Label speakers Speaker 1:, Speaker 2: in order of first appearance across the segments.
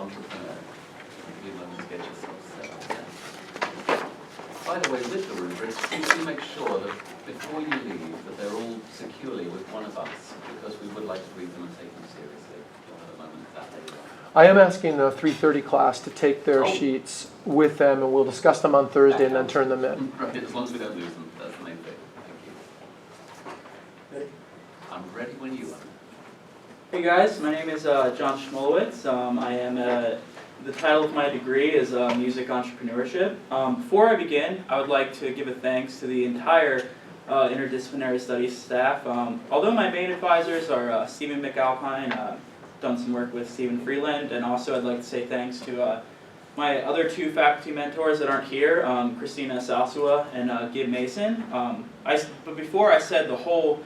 Speaker 1: entrepreneur. A few moments to get yourself set up there. By the way, with the rubrics, please do make sure that before you leave, that they're all securely with one of us, because we would like to read them and take them seriously. We'll have a moment of that later on.
Speaker 2: I am asking the 3:30 class to take their sheets with them, and we'll discuss them on Thursday and then turn them in.
Speaker 1: Right, as long as we don't lose them, that's the main thing. Thank you.
Speaker 3: Ready?
Speaker 1: I'm ready when you are.
Speaker 4: Hey guys, my name is John Schmulowitz. I am the title of my degree is Music Entrepreneurship. Before I begin, I would like to give a thanks to the entire interdisciplinary studies staff. Although my main advisors are Stephen McAlpine, done some work with Stephen Freeland, and also I'd like to say thanks to my other two faculty mentors that aren't here, Christina Salsua and Gib Mason. But before I said the whole,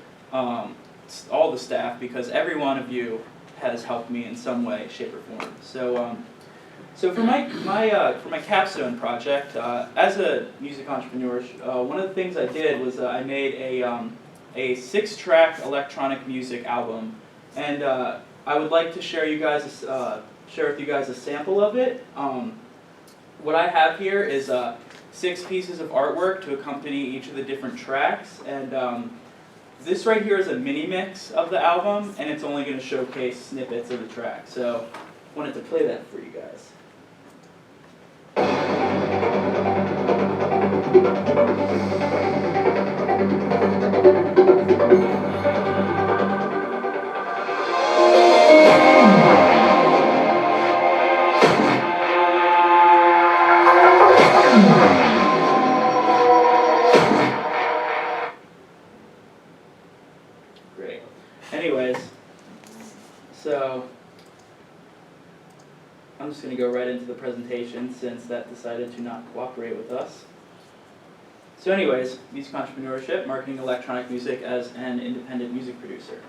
Speaker 4: all the staff, because every one of you has helped me in some way, shape, or form. So for my capstone project, as a music entrepreneur, one of the things I did was I made a 6-track electronic music album, and I would like to share with you guys a sample of it. What I have here is 6 pieces of artwork to accompany each of the different tracks, and this right here is a mini mix of the album, and it's only going to showcase snippets of the track. So I wanted to play that for you guys. Great. Anyways, so I'm just going to go right into the presentation since that decided to not cooperate with us. So anyways, music entrepreneurship, marketing electronic music as an independent music producer.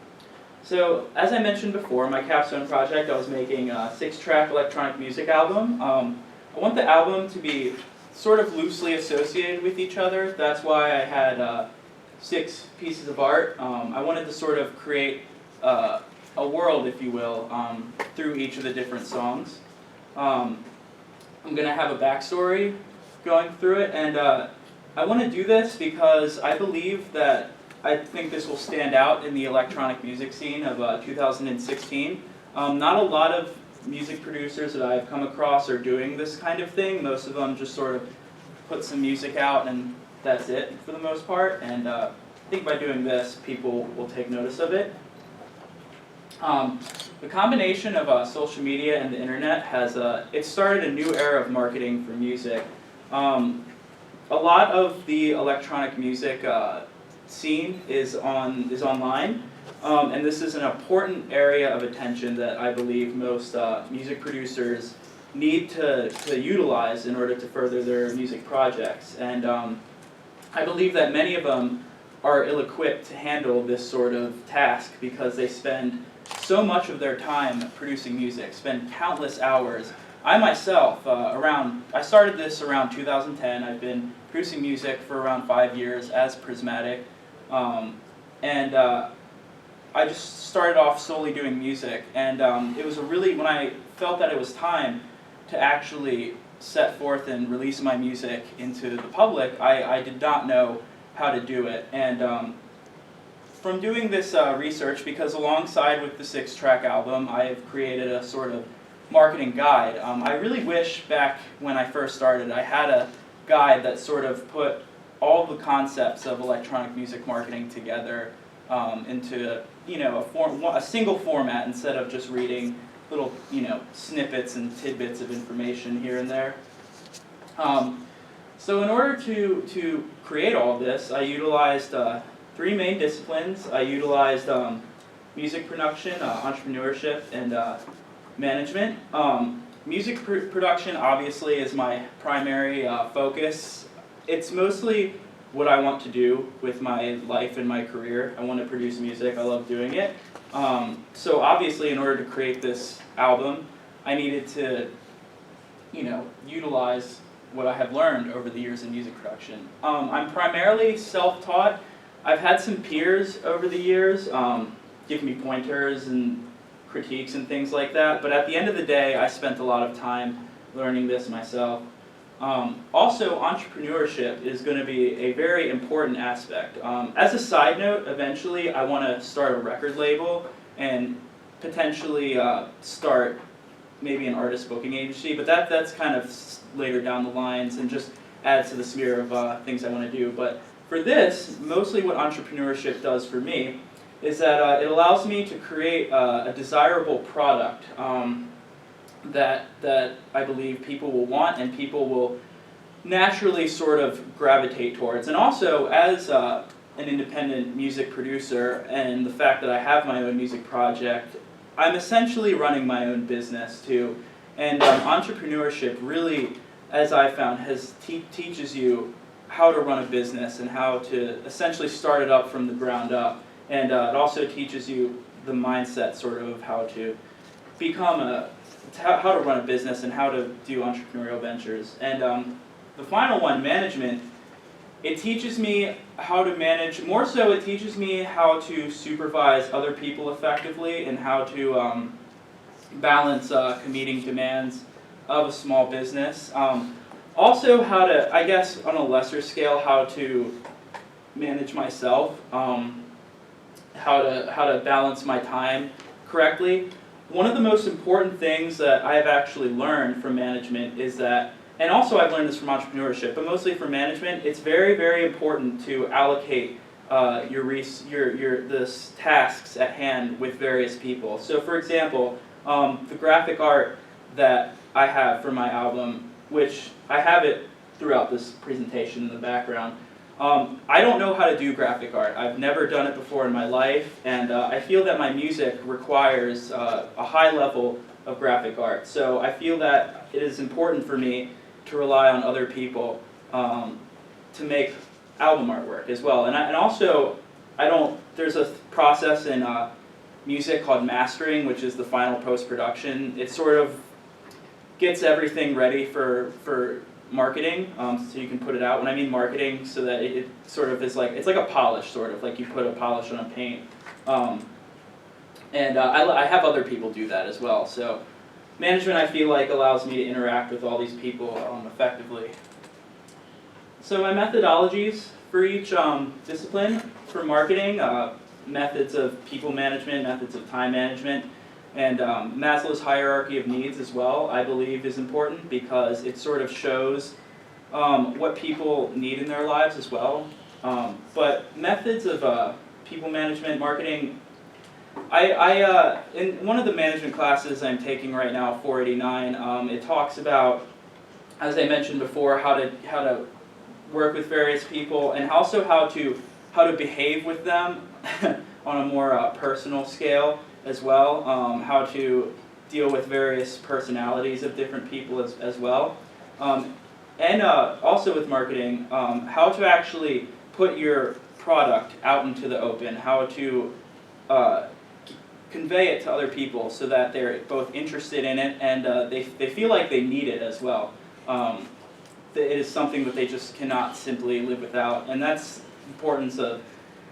Speaker 4: So as I mentioned before, my capstone project, I was making a 6-track electronic music album. I want the album to be sort of loosely associated with each other. That's why I had 6 pieces of art. I wanted to sort of create a world, if you will, through each of the different songs. I'm going to have a backstory going through it, and I want to do this because I believe that I think this will stand out in the electronic music scene of 2016. Not a lot of music producers that I've come across are doing this kind of thing. Most of them just sort of put some music out and that's it for the most part, and I think by doing this, people will take notice of it. The combination of social media and the internet has it started a new era of marketing for music. A lot of the electronic music scene is online, and this is an important area of attention that I believe most music producers need to utilize in order to further their music projects. And I believe that many of them are ill-equipped to handle this sort of task because they spend so much of their time producing music, spend countless hours. I myself, I started this around 2010. I've been producing music for around 5 years as Prismatic, and I just started off solely doing music, and it was when I felt that it was time to actually set forth and release my music into the public, I did not know how to do it. And from doing this research, because alongside with the 6-track album, I have created a sort of marketing guide. I really wish back when I first started, I had a guide that sort of put all the concepts of electronic music marketing together into a single format instead of just reading little snippets and tidbits of information here and there. So in order to create all this, I utilized 3 main disciplines. I utilized music production, entrepreneurship, and management. Music production obviously is my primary focus. It's mostly what I want to do with my life and my career. I want to produce music. I love doing it. So obviously, in order to create this album, I needed to, utilize what I have learned over the years in music production. I'm primarily self-taught. I've had some peers over the years give me pointers and critiques and things like that. But at the end of the day, I spent a lot of time learning this myself. Also, entrepreneurship is going to be a very important aspect. As a side note, eventually I want to start a record label and potentially start maybe an artist booking agency, but that's kind of later down the lines and just adds to the smear of things I want to do. But for this, mostly what entrepreneurship does for me is that it allows me to create a desirable product that I believe people will want and people will naturally sort of gravitate towards. And also, as an independent music producer and the fact that I have my own music project, I'm essentially running my own business too. And entrepreneurship really, as I found, teaches you how to run a business and how to essentially start it up from the ground up. And it also teaches you the mindset sort of how to become how to run a business and how to do entrepreneurial ventures. And the final one, management, it teaches me how to manage, more so it teaches me how to supervise other people effectively and how to balance competing demands of a small business. Also how to, I guess on a lesser scale, how to manage myself, how to balance my time correctly. One of the most important things that I've actually learned from management is that, and also I've learned this from entrepreneurship, but mostly from management, it's very, very important to allocate the tasks at hand with various people. So for example, the graphic art that I have for my album, which I have it throughout this presentation in the background, I don't know how to do graphic art. I've never done it before in my life, and I feel that my music requires a high level of graphic art. So I feel that it is important for me to rely on other people to make album artwork as well. And also, there's a process in music called mastering, which is the final post-production. It sort of gets everything ready for marketing, so you can put it out. When I mean marketing, so that it sort of is like, it's like a polish, sort of, like you put a polish on a paint. I have other people do that as well. So management, I feel like, allows me to interact with all these people effectively. So my methodologies for each discipline, for marketing, methods of people management, methods of time management, and Maslow's hierarchy of needs as well, I believe is important because it sort of shows what people need in their lives as well. But methods of people management, marketing, in one of the management classes I'm taking right now, 489, it talks about, as I mentioned before, how to work with various people and also how to behave with them on a more personal scale as well, how to deal with various personalities of different people as well. And also with marketing, how to actually put your product out into the open, how to convey it to other people so that they're both interested in it and they feel like they need it as well. It is something that they just cannot simply live without, and that's the importance of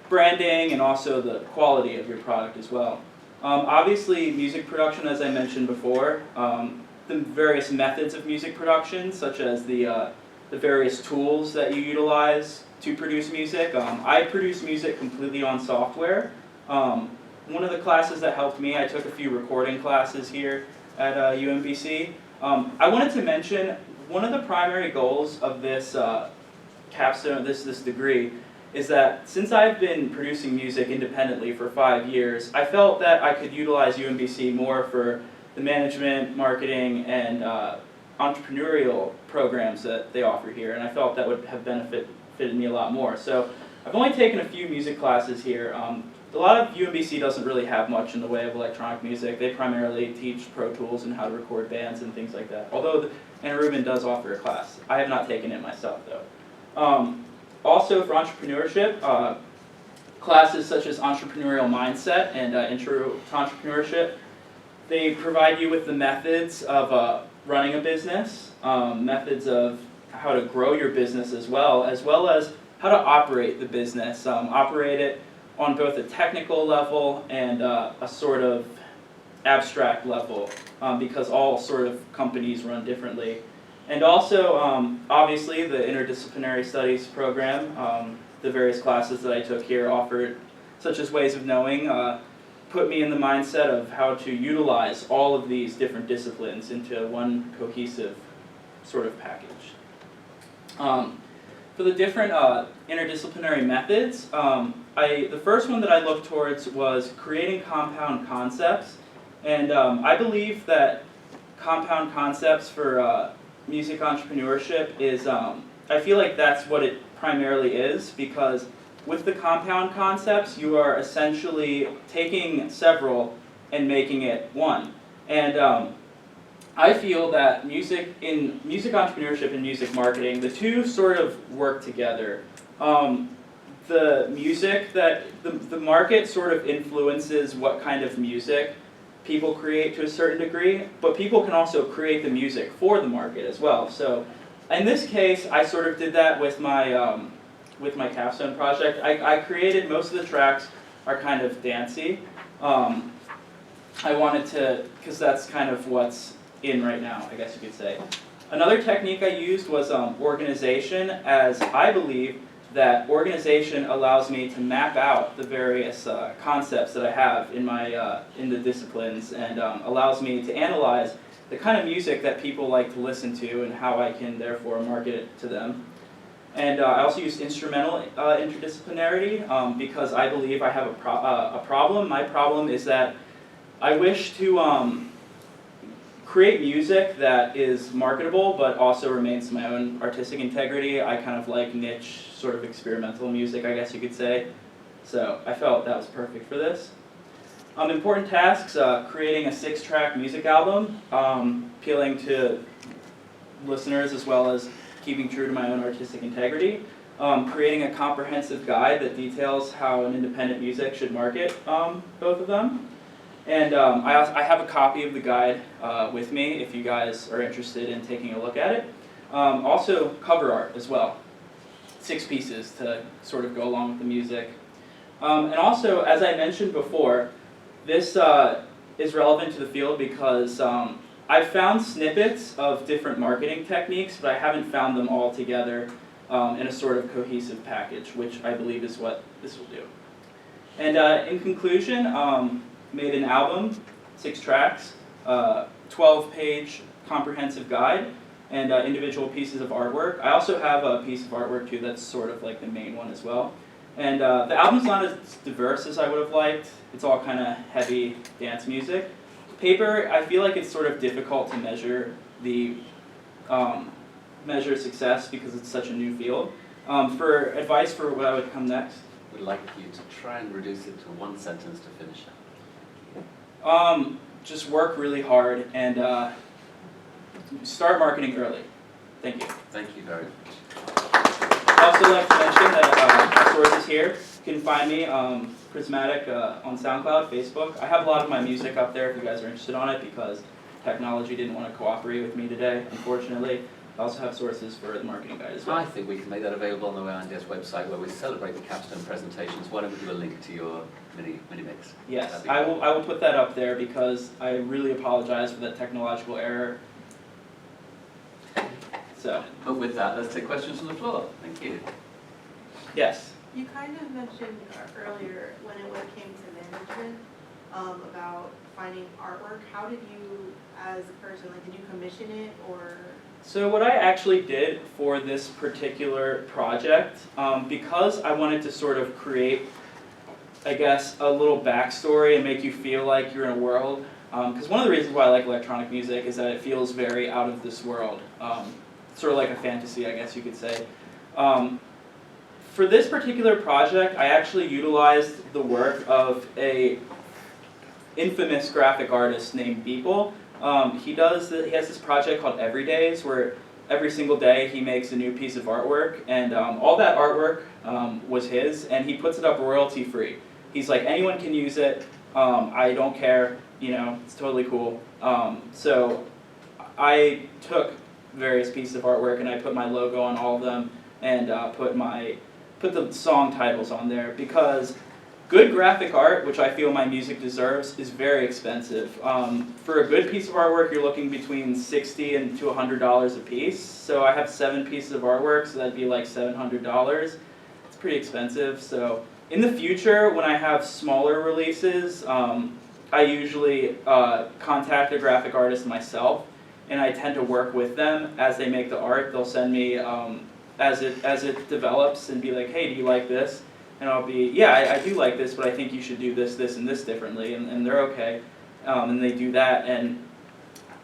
Speaker 4: branding and also the quality of your product as well. Obviously, music production, as I mentioned before, the various methods of music production, such as the various tools that you utilize to produce music. I produce music completely on software. One of the classes that helped me, I took a few recording classes here at UMBC. I wanted to mention one of the primary goals of this capstone, this degree, is that since I've been producing music independently for 5 years, I felt that I could utilize UMBC more for the management, marketing, and entrepreneurial programs that they offer here, and I felt that would have benefited me a lot more. So I've only taken a few music classes here. A lot of UMBC doesn't really have much in the way of electronic music. They primarily teach Pro Tools and how to record bands and things like that. Although Anna Rubin does offer a class. I have not taken it myself, though. Also, for entrepreneurship, classes such as Entrepreneurial Mindset and Intro to Entrepreneurship, they provide you with the methods of running a business, methods of how to grow your business as well as how to operate the business, operate it on both a technical level and a sort of abstract level, because all sort of companies run differently. And also, obviously, the interdisciplinary studies program, the various classes that I took here offered, such as ways of knowing, put me in the mindset of how to utilize all of these different disciplines into one cohesive sort of package. For the different interdisciplinary methods, the first one that I looked towards was creating compound concepts. And I believe that compound concepts for music entrepreneurship is, I feel like that's what it primarily is, because with the compound concepts, you are essentially taking several and making it one. And I feel that music entrepreneurship and music marketing, the two sort of work together. The music the market sort of influences what kind of music people create to a certain degree, but people can also create the music for the market as well. So in this case, I sort of did that with my Capstone project. I created, most of the tracks are kind of dancey. I wanted to, because that's kind of what's in right now, I guess you could say. Another technique I used was organization, as I believe that organization allows me to map out the various concepts that I have in my in the disciplines, and allows me to analyze the kind of music that people like to listen to and how I can therefore market it to them. And I also use instrumental interdisciplinarity because I believe I have a problem. My problem is that I wish to create music that is marketable but also remains my own artistic integrity. I kind of like niche, sort of experimental music, I guess you could say. So I felt that was perfect for this. Important tasks, creating a 6-track music album, appealing to listeners as well as keeping true to my own artistic integrity. Creating a comprehensive guide that details how an independent music should market both of them. And I have a copy of the guide with me if you guys are interested in taking a look at it. Also cover art as well. 6 pieces to sort of go along with the music. And also, as I mentioned before, this is relevant to the field because I've found snippets of different marketing techniques, but I haven't found them all together in a sort of cohesive package, which I believe is what this will do. And in conclusion, made an album, 6 tracks, 12-page comprehensive guide, and individual pieces of artwork. I also have a piece of artwork too that's sort of like the main one as well. And the album's not as diverse as I would have liked. It's all kind of heavy dance music. Paper, I feel like it's sort of difficult to measure the measure success because it's such a new field. For advice for what I would come next,
Speaker 1: We'd like you to try and reduce it to 1 sentence to finish it.
Speaker 4: just work really hard and start marketing early. Thank you.
Speaker 1: Thank you very much.
Speaker 4: I'd also like to mention that my sources here, you can find me Prismatic on SoundCloud, Facebook. I have a lot of my music up there if you guys are interested on it because technology didn't want to cooperate with me today, unfortunately. I also have sources for the marketing guide as well.
Speaker 1: I think we can make that available on the INDS website where we celebrate the Capstone presentations. Why don't we do a link to your mini mix?
Speaker 4: Yes, I will put that up there because I really apologize for that technological error. So.
Speaker 1: But with that, let's take questions from the floor. Thank you.
Speaker 4: Yes.
Speaker 3: You kind of mentioned earlier when it came to management about finding artwork. How did you, as a person, like, did you commission it or?
Speaker 4: So what I actually did for this particular project, because I wanted to sort of create, I guess, a little backstory and make you feel like you're in a world, because one of the reasons why I like electronic music is that it feels very out of this world, sort of like a fantasy, I guess you could say. For this particular project, I actually utilized the work of a infamous graphic artist named Beeple. He has this project called Everydays, where every single day he makes a new piece of artwork, and all that artwork was his, and he puts it up royalty free. He's like, anyone can use it, I don't care, you know, it's totally cool. So I took various pieces of artwork and I put my logo on all of them and put the song titles on there because good graphic art, which I feel my music deserves, is very expensive. For a good piece of artwork, you're looking between $60 and to $100 a piece. So I have 7 pieces of artwork, so that'd be like $700. It's pretty expensive. So in the future, when I have smaller releases, I usually contact a graphic artist myself, and I tend to work with them as they make the art. They'll send me as it develops and be like, hey, do you like this? And I'll be, yeah, I do like this, but I think you should do this, this, and this differently, and they're okay, and they do that, and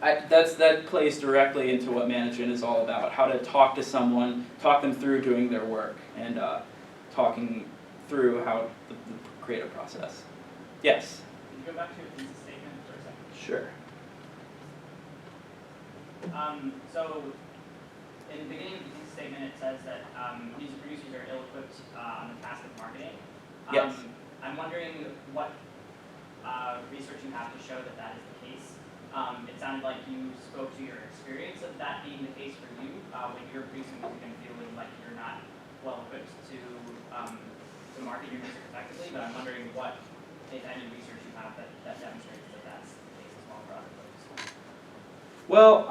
Speaker 4: that plays directly into what management is all about, how to talk to someone, talk them through doing their work, and talking through how the creative process. Yes?
Speaker 5: Can you go back to your thesis statement for a second?
Speaker 4: Sure.
Speaker 5: So, in the beginning of the thesis statement, it says that music producers are ill-equipped on the task of marketing.
Speaker 4: Yes.
Speaker 5: I'm wondering what research you have to show that that is the case. It sounded like you spoke to your experience of that being the case for you when you're producing music and feeling like you're not well-equipped to market your music effectively, but I'm wondering what, if any, research you have that demonstrates that that's the case as well for other folks.
Speaker 4: Well,